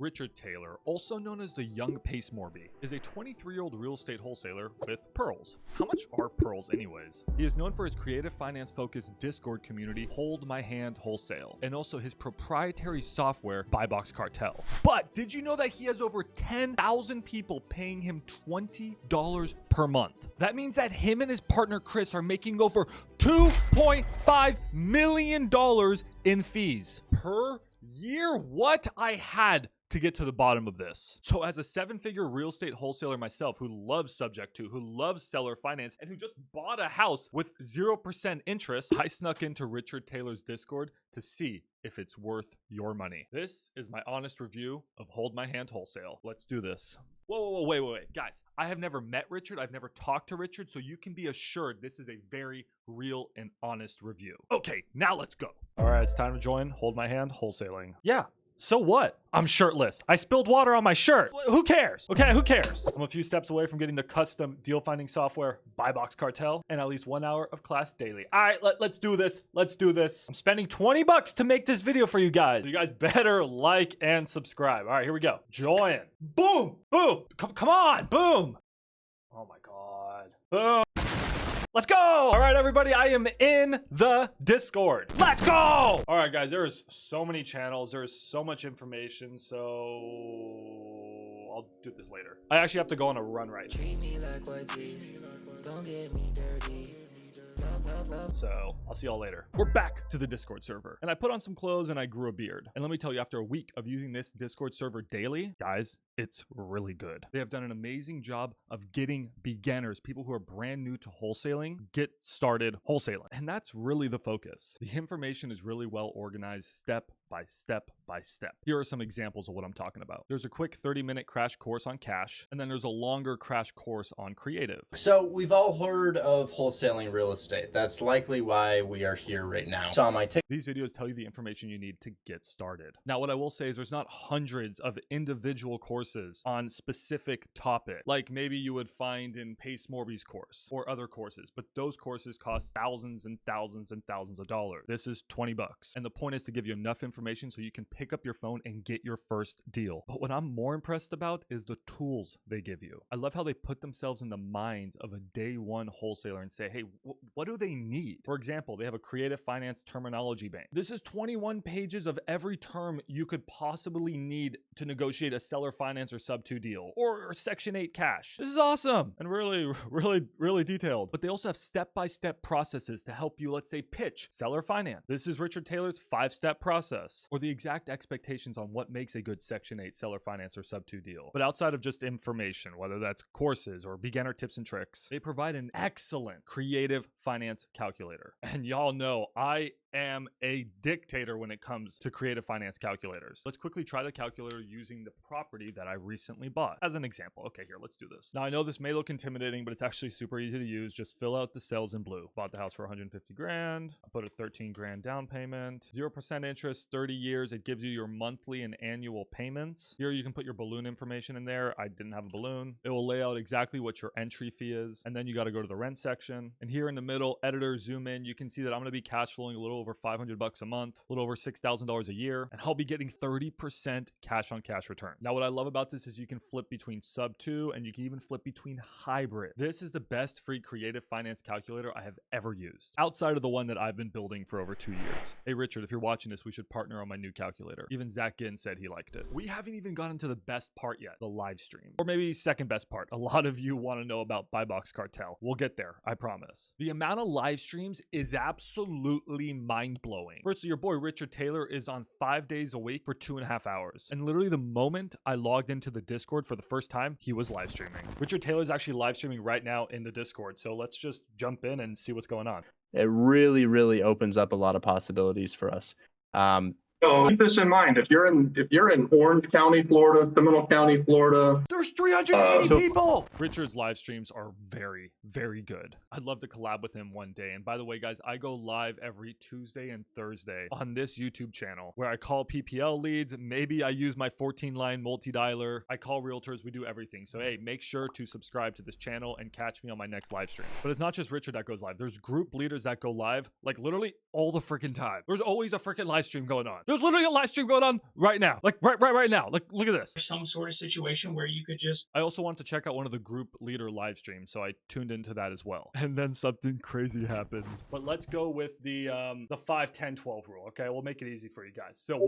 Richard Taylor, also known as the Young Pace Morby, is a 23-year-old real estate wholesaler with pearls. How much are pearls anyways? He is known for his creative finance-focused Discord community, Hold My Hand Wholesale, and also his proprietary software, Buybox Cartel. But did you know that he has over 10,000 people paying him $20 per month? That means that him and his partner Chris are making over $2.5 million in fees per year. What? I had to get to the bottom of this. So as a 7-figure real estate wholesaler myself who loves subject to, who loves seller finance, and who just bought a house with 0% interest, I snuck into Richard Taylor's Discord to see if it's worth your money. This is my honest review of Hold My Hand Wholesale. Let's do this. Whoa, wait. Guys, I have never met Richard. I've never talked to Richard, so you can be assured this is a very real and honest review. Okay, now let's go. All right, it's time to join Hold My Hand Wholesaling. Yeah. So what? I'm shirtless. I spilled water on my shirt. Who cares? Okay, who cares? I'm a few steps away from getting the custom deal finding software, Buybox Cartel, and at least 1 hour of class daily. All right, let's do this. Let's do this. I'm spending 20 bucks to make this video for you guys. You guys better like and subscribe. All right, here we go. Join. Boom, boom. Come on, boom. Oh my God. Boom. Let's go! All right, everybody, I am in the Discord. Let's go! All right, guys, there's so many channels. There's so much information, so I'll do this later. I actually have to go on a run right now. Treat me like what is. Don't get me dirty. So I'll see y'all later. We're back to the Discord server, and I put on some clothes and I grew a beard. And let me tell you, after a week of using this Discord server daily, guys, it's really good. They have done an amazing job of getting beginners, people who are brand new to wholesaling, get started wholesaling. And that's really the focus. The information is really well organized, step by step by step. Here are some examples of what I'm talking about. There's a quick 30-minute crash course on cash, and then there's a longer crash course on creative. So we've all heard of wholesaling real estate. That's likely why we are here right now. So on my These videos tell you the information you need to get started. Now, what I will say is there's not hundreds of individual courses on specific topic, like maybe you would find in Pace Morby's course or other courses, but those courses cost thousands and thousands and thousands of dollars. This is 20 bucks. And the point is to give you enough information so you can pick up your phone and get your first deal. But what I'm more impressed about is the tools they give you. I love how they put themselves in the minds of a day one wholesaler and say, hey, what do they need? For example, they have a creative finance terminology bank. This is 21 pages of every term you could possibly need to negotiate a seller finance or sub 2 deal or Section 8 cash. This is awesome and really detailed. But they also have step-by-step processes to help you, let's say, pitch seller finance. This is Richard Taylor's 5-step process, or the exact expectations on what makes a good Section 8 seller finance or sub 2 deal. But outside of just information, whether that's courses or beginner tips and tricks, they provide an excellent creative finance calculator. And y'all know I am a dictator when it comes to creative finance calculators. Let's quickly try the calculator using the property that I recently bought as an example. Okay, here, let's do this. Now, I know this may look intimidating, but it's actually super easy to use. Just fill out the cells in blue. Bought the house for 150 grand. I put a 13 grand down payment, 0% interest, 30 years. It gives you your monthly and annual payments. Here you can put your balloon information in there. I didn't have a balloon. It will lay out exactly what your entry fee is. And then you got to go to the rent section. And here in the middle, editor, zoom in. You can see that I'm going to be cash flowing a little over 500 bucks a month, a little over $6,000 a year, and I'll be getting 30% cash on cash return. Now, what I love about this is you can flip between sub 2 and you can even flip between hybrid. This is the best free creative finance calculator I have ever used, outside of the one that I've been building for over 2 years. Hey, Richard, if you're watching this, we should partner on my new calculator. Even Zach Ginn said he liked it. We haven't even gotten to the best part yet, the live stream, or maybe second best part. A lot of you want to know about Buybox Cartel. We'll get there, I promise. The amount of live streams is absolutely mind-blowing. Firstly, your boy Richard Taylor is on 5 days a week for 2.5 hours. And literally the moment I logged into the Discord for the first time, he was live streaming. Richard Taylor is actually live streaming right now in the Discord. So let's just jump in and see what's going on. It really opens up a lot of possibilities for us. So keep this in mind. If you're in Orange County, Florida, Seminole County, Florida, there's 380 people. Richard's live streams are very good. I'd love to collab with him one day. And by the way, guys, I go live every Tuesday and Thursday on this YouTube channel where I call PPL leads. Maybe I use my 14-line multi-dialer. I call realtors. We do everything. So hey, make sure to subscribe to this channel and catch me on my next live stream. But it's not just Richard that goes live. There's group leaders that go live like literally all the freaking time. There's always a freaking live stream going on. There's literally a live stream going on right now. Like right now. Like, look at this. Some sort of situation where you could just I also wanted to check out one of the group leader live streams, so I tuned into that as well. And then something crazy happened. But let's go with the 5, 10, 12 rule. Okay, we'll make it easy for you guys. So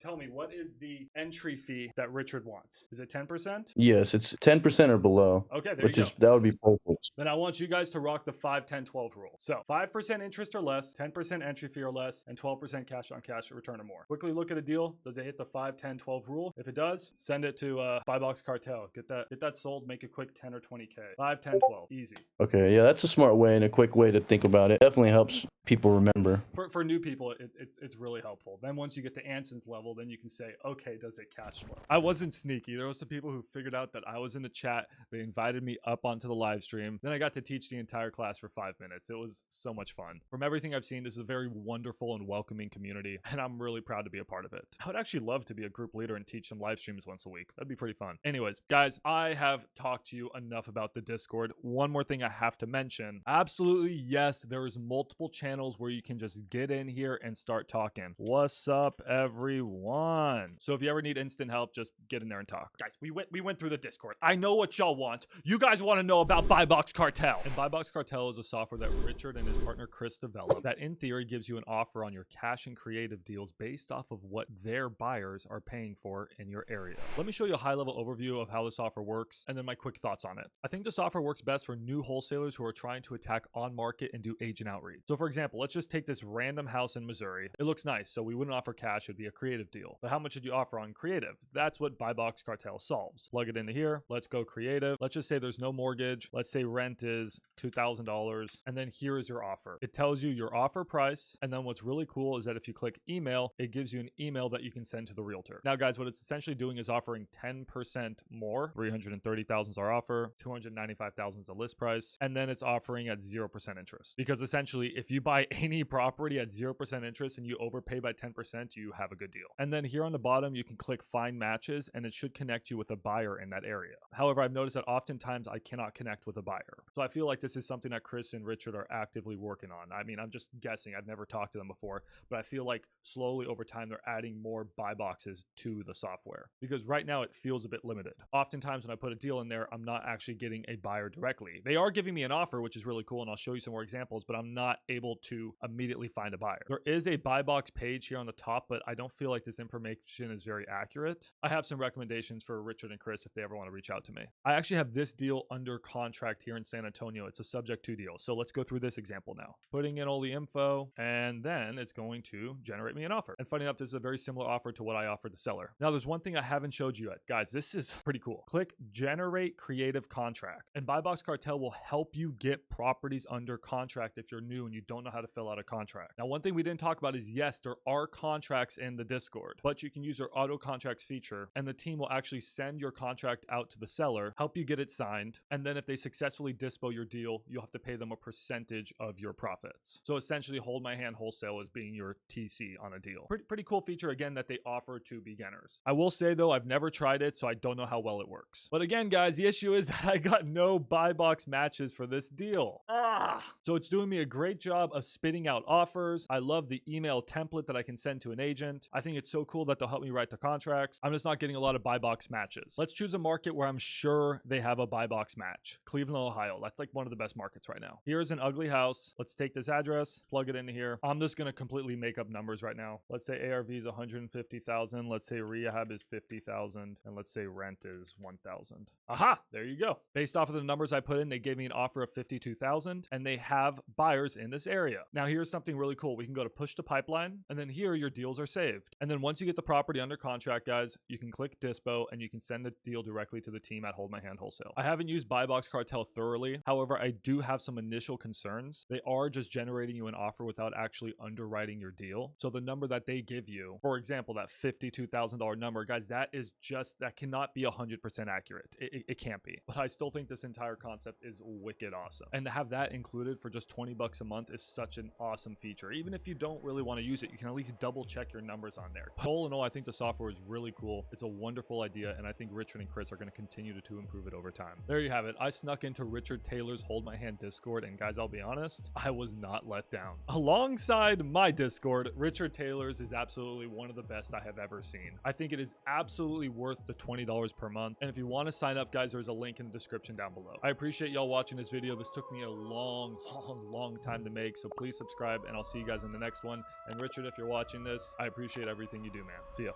tell me, what is the entry fee that Richard wants? Is it 10%? Yes, it's 10% or below. Okay, there you go. That would be perfect. Then I want you guys to rock the 5, 10, 12 rule. So 5% interest or less, 10% entry fee or less, and 12% cash on cash return or more. Quickly look at a deal. Does it hit the 5, 10, 12 rule? If it does, send it to Buybox Cartel. Get that sold, make a quick 10 or 20K. 5, 10, 12. Easy. Okay, yeah, that's a smart way and a quick way to think about it. Definitely helps people remember. For new people, it's really helpful. Then once you get to Anson's level, then you can say, okay, does it cash flow? I wasn't sneaky. There were some people who figured out that I was in the chat. They invited me up onto the live stream. Then I got to teach the entire class for 5 minutes. It was so much fun. From everything I've seen, this is a very wonderful and welcoming community, and I'm really proud to be a part of it. I would actually love to be a group leader and teach some live streams once a week. That'd be pretty fun. Anyways, guys, I have talked to you enough about the Discord. One more thing I have to mention. Absolutely, yes, there is multiple channels where you can just get in here and start talking. What's up, everyone? So if you ever need instant help, just get in there and talk. Guys, we went through the Discord. I know what y'all want. You guys want to know about Buybox Cartel. And Buybox Cartel is a software that Richard and his partner Chris developed that in theory gives you an offer on your cash and creative deals based off of what their buyers are paying for in your area. Let me show you a high-level overview of how the software works and then my quick thoughts on it. I think the software works best for new wholesalers who are trying to attack on market and do agent outreach. So for example, let's just take this random house in Missouri. It looks nice, so we wouldn't offer cash, it'd be a creative deal. But how much should you offer on creative? That's what Buybox Cartel solves. Plug it into here. Let's go creative. Let's just say there's no mortgage. Let's say rent is $2,000. And then here is your offer. It tells you your offer price. And then what's really cool is that if you click email, it gives you an email that you can send to the realtor. Now guys, what it's essentially doing is offering 10% more. 330,000 is our offer. 295,000 is the list price. And then it's offering at 0% interest. Because essentially, if you buy any property at 0% interest and you overpay by 10%, you have a good deal. And then here on the bottom, you can click find matches and it should connect you with a buyer in that area. However, I've noticed that oftentimes I cannot connect with a buyer. So I feel like this is something that Chris and Richard are actively working on. I mean, I'm just guessing. I've never talked to them before, but I feel like slowly over time, they're adding more buy boxes to the software because right now it feels a bit limited. Oftentimes when I put a deal in there, I'm not actually getting a buyer directly. They are giving me an offer, which is really cool. And I'll show you some more examples, but I'm not able to immediately find a buyer. There is a buy box page here on the top, but I don't feel like this information is very accurate. I have some recommendations for Richard and Chris if they ever want to reach out to me. I actually have this deal under contract here in San Antonio. It's a subject to deal. So let's go through this example now. Putting in all the info, and then it's going to generate me an offer. And funny enough, this is a very similar offer to what I offered the seller. Now, there's one thing I haven't showed you yet. Guys, this is pretty cool. Click Generate Creative Contract, and Buybox Cartel will help you get properties under contract if you're new and you don't know how to fill out a contract. Now, one thing we didn't talk about is, yes, there are contracts in the Discord, but you can use your auto contracts feature, and the team will actually send your contract out to the seller, help you get it signed, and then if they successfully dispo your deal, you'll have to pay them a percentage of your profits. So essentially, Hold My Hand Wholesale is being your TC on a deal. Pretty cool feature, again, that they offer to beginners. I will say, though, I've never tried it, so I don't know how well it works. But again, guys, the issue is that I got no buy box matches for this deal. So it's doing me a great job of spitting out offers. I love the email template that I can send to an agent. I think it's so cool that they'll help me write the contracts. I'm just not getting a lot of buy box matches. Let's choose a market where I'm sure they have a buy box match. Cleveland, Ohio. That's like one of the best markets right now. Here's an ugly house. Let's take this address, plug it into here. I'm just going to completely make up numbers right now. Let's say ARV is 150,000. Let's say rehab is 50,000. And let's say rent is 1,000. Aha, there you go. Based off of the numbers I put in, they gave me an offer of 52,000 and they have buyers in this area. Now here's something really cool. We can go to push to pipeline and then here your deals are saved. And then once you get the property under contract, guys, you can click dispo and you can send the deal directly to the team at Hold My Hand Wholesale. I haven't used Buybox Cartel thoroughly. However, I do have some initial concerns. They are just generating you an offer without actually underwriting your deal. So the number that they give you, for example, that $52,000 number, guys, that cannot be 100% accurate. It can't be. But I still think this entire concept is wicked awesome. And to have that included for just 20 bucks a month is such an awesome feature. Even if you don't really want to use it, you can at least double check your numbers on there. But all in all, I think the software is really cool. It's a wonderful idea. And I think Richard and Chris are going to continue to improve it over time. There you have it. I snuck into Richard Taylor's Hold My Hand Discord. And guys, I'll be honest, I was not let down. Alongside my Discord, Richard Taylor's is is absolutely one of the best I have ever seen. I think it is absolutely worth the $20 per month. And if you want to sign up, guys, there's a link in the description down below. I appreciate y'all watching this video. This took me a long time to make, so please subscribe, and I'll see you guys in the next one. And Richard, if you're watching this, I appreciate everything you do, man. See ya.